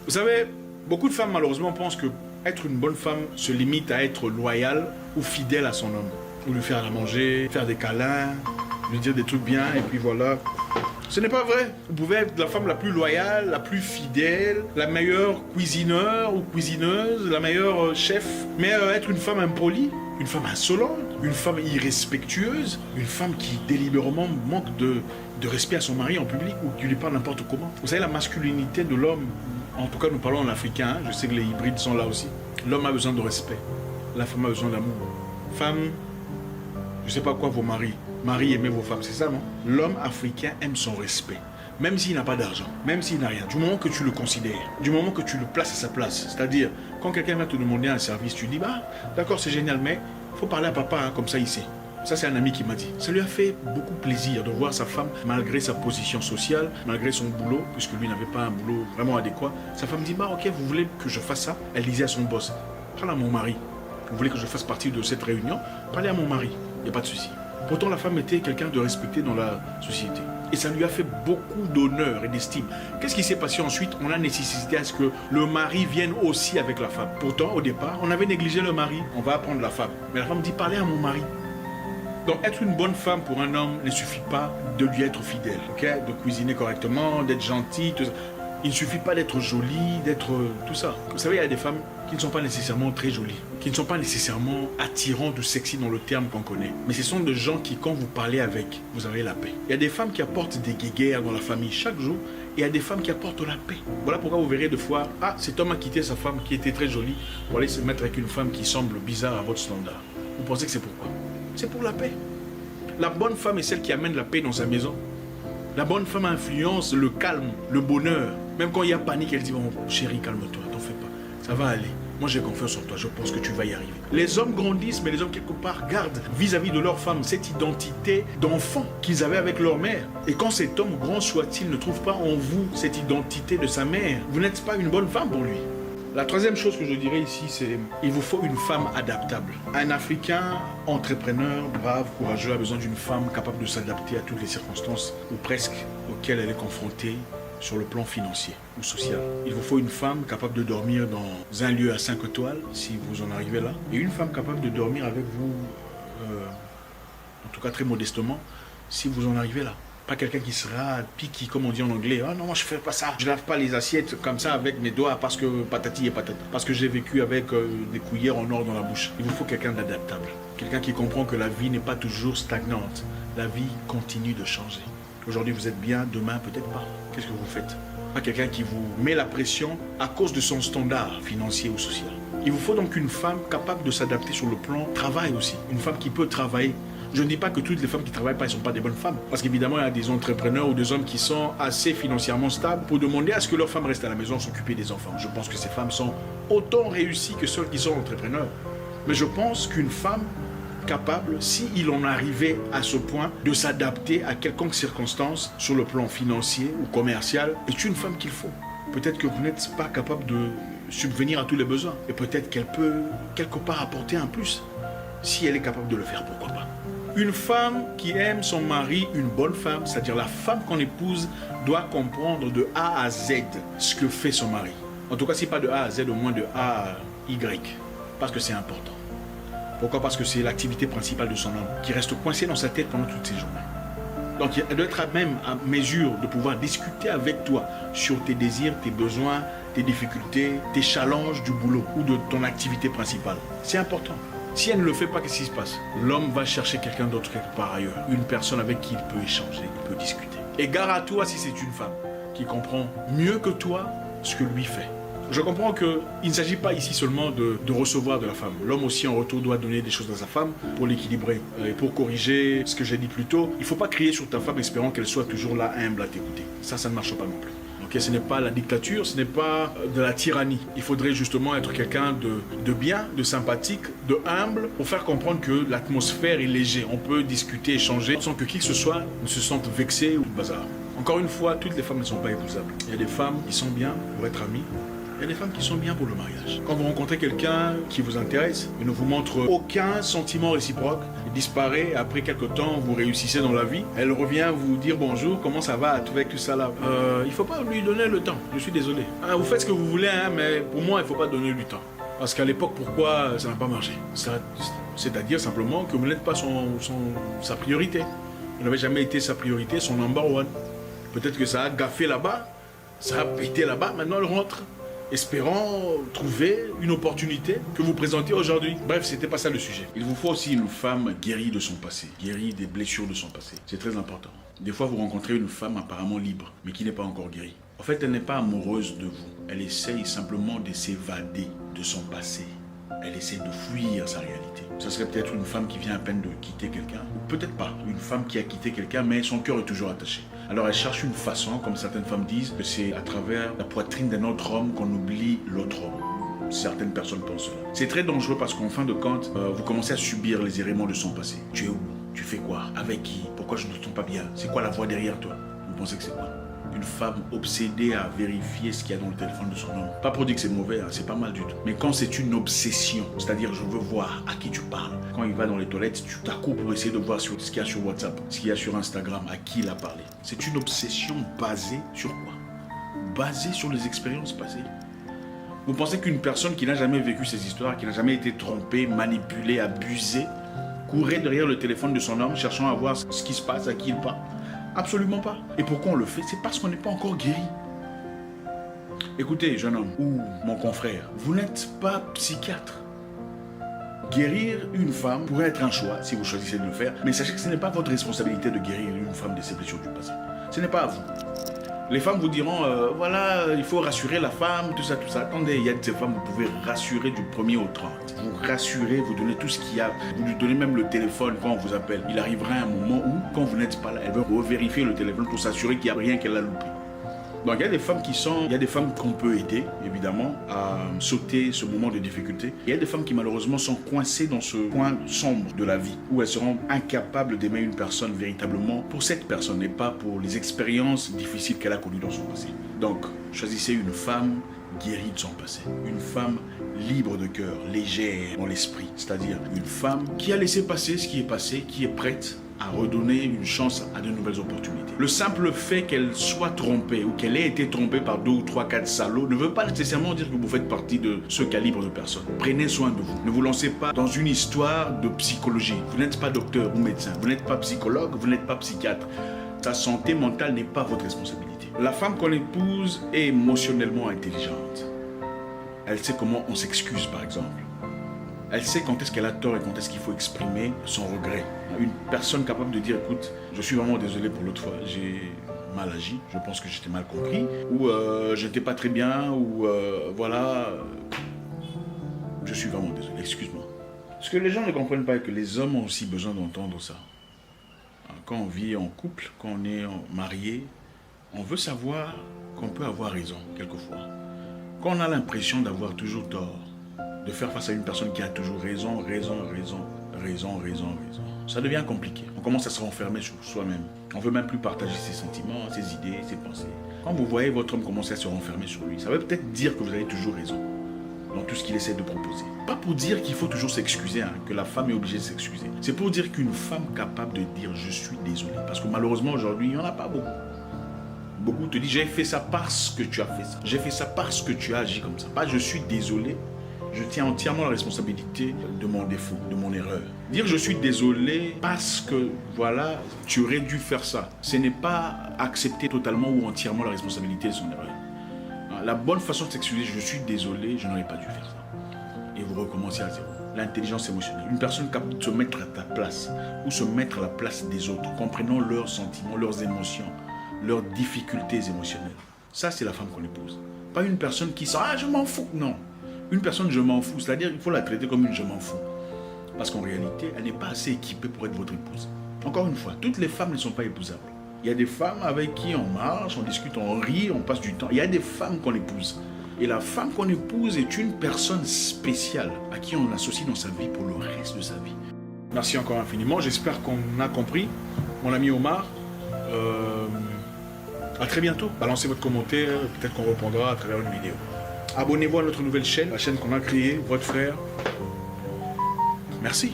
Vous savez, beaucoup de femmes malheureusement pensent que être une bonne femme se limite à être loyale ou fidèle à son homme. Ou lui faire à manger, faire des câlins, lui dire des trucs bien et puis voilà. Ce n'est pas vrai. Vous pouvez être la femme la plus loyale, la plus fidèle, la meilleure cuisineur ou cuisineuse, la meilleure chef. Mais être une femme impolie, une femme insolente, une femme irrespectueuse, une femme qui délibérément manque de respect à son mari en public ou qui lui parle n'importe comment. Vous savez, la masculinité de l'homme, en tout cas nous parlons en africain, hein, je sais que les hybrides sont là aussi. L'homme a besoin de respect, la femme a besoin d'amour. Femme, je ne sais pas quoi vos maris. Marie, aimez vos femmes, c'est ça, non? L'homme africain aime son respect. Même s'il n'a pas d'argent, même s'il n'a rien. Du moment que tu le considères, du moment que tu le places à sa place. C'est-à-dire, quand quelqu'un va te demander un service, tu dis, bah, d'accord, c'est génial, mais il faut parler à papa, hein, comme ça il sait. Ça, c'est un ami qui m'a dit. Ça lui a fait beaucoup plaisir de voir sa femme, malgré sa position sociale, malgré son boulot, puisque lui n'avait pas un boulot vraiment adéquat. Sa femme dit, bah, ok, vous voulez que je fasse ça? Elle disait à son boss, parle à mon mari. Vous voulez que je fasse partie de cette réunion? Parlez à mon mari. Il n'y a pas de souci. Pourtant, la femme était quelqu'un de respecté dans la société. Et ça lui a fait beaucoup d'honneur et d'estime. Qu'est-ce qui s'est passé ensuite? On a nécessité à ce que le mari vienne aussi avec la femme. Pourtant, au départ, on avait négligé le mari. On va apprendre la femme. Mais la femme dit, parlez à mon mari. Donc, être une bonne femme pour un homme ne suffit pas de lui être fidèle. Okay? De cuisiner correctement, d'être gentil, tout ça. Il ne suffit pas d'être jolie, d'être tout ça. Vous savez, il y a des femmes qui ne sont pas nécessairement très jolies, qui ne sont pas nécessairement attirantes ou sexy dans le terme qu'on connaît. Mais ce sont des gens qui, quand vous parlez avec, vous avez la paix. Il y a des femmes qui apportent des guéguerres dans la famille chaque jour, et il y a des femmes qui apportent la paix. Voilà pourquoi vous verrez des fois, ah, cet homme a quitté sa femme qui était très jolie pour aller se mettre avec une femme qui semble bizarre à votre standard. Vous pensez que c'est pourquoi? C'est pour la paix. La bonne femme est celle qui amène la paix dans sa maison. La bonne femme influence le calme, le bonheur. Même quand il y a panique, elle dit, bon, chérie, calme-toi, t'en fais pas. Ça va aller. Moi, j'ai confiance en toi. Je pense que tu vas y arriver. Les hommes grandissent, mais les hommes, quelque part, gardent vis-à-vis de leur femme cette identité d'enfant qu'ils avaient avec leur mère. Et quand cet homme, grand soit-il, ne trouve pas en vous cette identité de sa mère, vous n'êtes pas une bonne femme pour lui. La troisième chose que je dirais ici, c'est il vous faut une femme adaptable. Un Africain entrepreneur, brave, courageux, a besoin d'une femme capable de s'adapter à toutes les circonstances, ou presque, auxquelles elle est confrontée sur le plan financier ou social. Il vous faut une femme capable de dormir dans un lieu à 5 étoiles, si vous en arrivez là, et une femme capable de dormir avec vous, en tout cas très modestement, si vous en arrivez là. Pas quelqu'un qui sera piqué, comme on dit en anglais. Ah non, moi je fais pas ça. Je lave pas les assiettes comme ça avec mes doigts parce que patati et patata. Parce que j'ai vécu avec des cuillères en or dans la bouche. Il vous faut quelqu'un d'adaptable. Quelqu'un qui comprend que la vie n'est pas toujours stagnante. La vie continue de changer. Aujourd'hui vous êtes bien, demain peut-être pas. Qu'est-ce que vous faites? Pas quelqu'un qui vous met la pression à cause de son standard financier ou social. Il vous faut donc une femme capable de s'adapter sur le plan travail aussi. Une femme qui peut travailler. Je ne dis pas que toutes les femmes qui ne travaillent pas, elles ne sont pas des bonnes femmes. Parce qu'évidemment, il y a des entrepreneurs ou des hommes qui sont assez financièrement stables pour demander à ce que leur femme reste à la maison s'occuper des enfants. Je pense que ces femmes sont autant réussies que celles qui sont entrepreneurs. Mais je pense qu'une femme capable, s'il en arrivait à ce point, de s'adapter à quelconque circonstance sur le plan financier ou commercial, est une femme qu'il faut. Peut-être que vous n'êtes pas capable de subvenir à tous les besoins. Et peut-être qu'elle peut quelque part apporter un plus. Si elle est capable de le faire, pourquoi pas? Une femme qui aime son mari, une bonne femme, c'est-à-dire la femme qu'on épouse, doit comprendre de A à Z ce que fait son mari. En tout cas, si pas de A à Z, au moins de A à Y. Parce que c'est important. Pourquoi? Parce que c'est l'activité principale de son homme, qui reste coincée dans sa tête pendant toutes ses journées. Donc, elle doit être même à mesure de pouvoir discuter avec toi sur tes désirs, tes besoins, tes difficultés, tes challenges du boulot ou de ton activité principale. C'est important. Si elle ne le fait pas, qu'est-ce qui se passe? L'homme va chercher quelqu'un d'autre quelque part ailleurs. Une personne avec qui il peut échanger, il peut discuter. Et gare à toi si c'est une femme qui comprend mieux que toi ce que lui fait. Je comprends qu'il ne s'agit pas ici seulement de recevoir de la femme. L'homme aussi en retour doit donner des choses à sa femme pour l'équilibrer. Et pour corriger ce que j'ai dit plus tôt, il ne faut pas crier sur ta femme espérant qu'elle soit toujours là humble à t'écouter. Ça ne marche pas non plus. Okay, ce n'est pas la dictature, ce n'est pas de la tyrannie. Il faudrait justement être quelqu'un de bien, de sympathique, de humble, pour faire comprendre que l'atmosphère est légère. On peut discuter, échanger, sans que qui que ce soit ne se sente vexé ou bazar. Encore une fois, toutes les femmes ne sont pas épousables. Il y a des femmes qui sont bien pour être amies, Il y a des femmes qui sont bien pour le mariage. Quand vous rencontrez quelqu'un qui vous intéresse, il ne vous montre aucun sentiment réciproque, il disparaît, après quelques temps, vous réussissez dans la vie, elle revient vous dire bonjour, comment ça va, avec tout ça là. Il ne faut pas lui donner le temps, je suis désolé. Vous faites ce que vous voulez, mais pour moi, il ne faut pas donner du temps. Parce qu'à l'époque, pourquoi ça n'a pas marché? C'est-à-dire simplement que vous n'êtes pas sa priorité. Vous n'avez jamais été sa priorité, son number one. Peut-être que ça a gaffé là-bas, ça a pété là-bas, maintenant elle rentre. Espérant trouver une opportunité que vous présentez aujourd'hui. Bref, c'était pas ça le sujet. Il vous faut aussi une femme guérie de son passé, guérie des blessures de son passé. C'est très important. Des fois, vous rencontrez une femme apparemment libre, mais qui n'est pas encore guérie. En fait, elle n'est pas amoureuse de vous. Elle essaye simplement de s'évader de son passé. Elle essaie de fuir sa réalité. Ce serait peut-être une femme qui vient à peine de quitter quelqu'un, ou peut-être pas. Une femme qui a quitté quelqu'un, mais son cœur est toujours attaché. Alors elle cherche une façon, comme certaines femmes disent, que c'est à travers la poitrine d'un autre homme qu'on oublie l'autre homme. Certaines personnes pensent cela. C'est très dangereux parce qu'en fin de compte, vous commencez à subir les éléments de son passé. Tu es où? Tu fais quoi? Avec qui? Pourquoi je ne te sens pas bien? C'est quoi la voix derrière toi? Vous pensez que c'est quoi? Une femme obsédée à vérifier ce qu'il y a dans le téléphone de son homme. Pas pour dire que c'est mauvais, c'est pas mal du tout. Mais quand c'est une obsession, c'est-à-dire je veux voir à qui tu parles. Quand il va dans les toilettes, tu t'accoupes pour essayer de voir ce qu'il y a sur WhatsApp, ce qu'il y a sur Instagram, à qui il a parlé. C'est une obsession basée sur quoi? Basée sur les expériences passées. Vous pensez qu'une personne qui n'a jamais vécu ces histoires, qui n'a jamais été trompée, manipulée, abusée, courrait derrière le téléphone de son homme cherchant à voir ce qui se passe, à qui il parle? Absolument pas. Et pourquoi on le fait? C'est parce qu'on n'est pas encore guéri. Écoutez, jeune homme, ou mon confrère, vous n'êtes pas psychiatre. Guérir une femme pourrait être un choix, si vous choisissez de le faire, mais sachez que ce n'est pas votre responsabilité de guérir une femme de ses blessures du passé. Ce n'est pas à vous. Les femmes vous diront, voilà, il faut rassurer la femme, tout ça, tout ça. Attendez, il y a de ces femmes, vous pouvez rassurer du 1er au 30. Vous rassurez, vous donnez tout ce qu'il y a. Vous lui donnez même le téléphone quand on vous appelle. Il arrivera un moment où, quand vous n'êtes pas là, elle veut revérifier le téléphone pour s'assurer qu'il n'y a rien qu'elle a loupé. Donc il y a des femmes il y a des femmes qu'on peut aider, évidemment, à sauter ce moment de difficulté. Il y a des femmes qui malheureusement sont coincées dans ce coin sombre de la vie, où elles seront incapables d'aimer une personne véritablement pour cette personne et pas pour les expériences difficiles qu'elle a connues dans son passé. Donc, choisissez une femme guérie de son passé, une femme libre de cœur, légère dans l'esprit, c'est-à-dire une femme qui a laissé passer ce qui est passé, qui est prête à redonner une chance à de nouvelles opportunités. Le simple fait qu'elle soit trompée ou qu'elle ait été trompée par 2 ou 3, 4 salauds ne veut pas nécessairement dire que vous faites partie de ce calibre de personnes. Prenez soin de vous. Ne vous lancez pas dans une histoire de psychologie. Vous n'êtes pas docteur ou médecin, vous n'êtes pas psychologue, vous n'êtes pas psychiatre. Sa santé mentale n'est pas votre responsabilité. La femme qu'on épouse est émotionnellement intelligente. Elle sait comment on s'excuse, par exemple. Elle sait quand est-ce qu'elle a tort et quand est-ce qu'il faut exprimer son regret. Une personne capable de dire, écoute, je suis vraiment désolé pour l'autre fois, j'ai mal agi, je pense que j'étais mal compris, ou je n'étais pas très bien, ou voilà, je suis vraiment désolé, excuse-moi. Ce que les gens ne comprennent pas est que les hommes ont aussi besoin d'entendre ça. Quand on vit en couple, quand on est marié, on veut savoir qu'on peut avoir raison, quelquefois. Quand on a l'impression d'avoir toujours tort, de faire face à une personne qui a toujours raison, ça devient compliqué. On commence à se renfermer sur soi-même. On ne veut même plus partager ses sentiments, ses idées, ses pensées. Quand vous voyez votre homme commencer à se renfermer sur lui, ça veut peut-être dire que vous avez toujours raison dans tout ce qu'il essaie de proposer. Pas pour dire qu'il faut toujours s'excuser, que la femme est obligée de s'excuser. C'est pour dire qu'une femme capable de dire « je suis désolé ». Parce que malheureusement aujourd'hui, il n'y en a pas beaucoup. Beaucoup te disent « j'ai fait ça parce que tu as fait ça. J'ai fait ça parce que tu as agi comme ça. » Pas « je suis désolé ». Je tiens entièrement la responsabilité de mon défaut, de mon erreur. Dire je suis désolé parce que, voilà, tu aurais dû faire ça. Ce n'est pas accepter totalement ou entièrement la responsabilité de son erreur. La bonne façon de s'excuser, je suis désolé, je n'aurais pas dû faire ça. Et vous recommencez à zéro. L'intelligence émotionnelle. Une personne capable de se mettre à ta place ou se mettre à la place des autres, comprenant leurs sentiments, leurs émotions, leurs difficultés émotionnelles. Ça, c'est la femme qu'on épouse. Pas une personne qui sent « ah, je m'en fous ». Non. Une personne je m'en fous, c'est-à-dire qu'il faut la traiter comme une je m'en fous. Parce qu'en réalité, elle n'est pas assez équipée pour être votre épouse. Encore une fois, toutes les femmes ne sont pas épousables. Il y a des femmes avec qui on marche, on discute, on rit, on passe du temps. Il y a des femmes qu'on épouse. Et la femme qu'on épouse est une personne spéciale à qui on associe dans sa vie pour le reste de sa vie. Merci encore infiniment, j'espère qu'on a compris. Mon ami Omar, à très bientôt. Balancez votre commentaire, peut-être qu'on répondra à travers une vidéo. Abonnez-vous à notre nouvelle chaîne, la chaîne qu'on a créée, votre frère. Merci.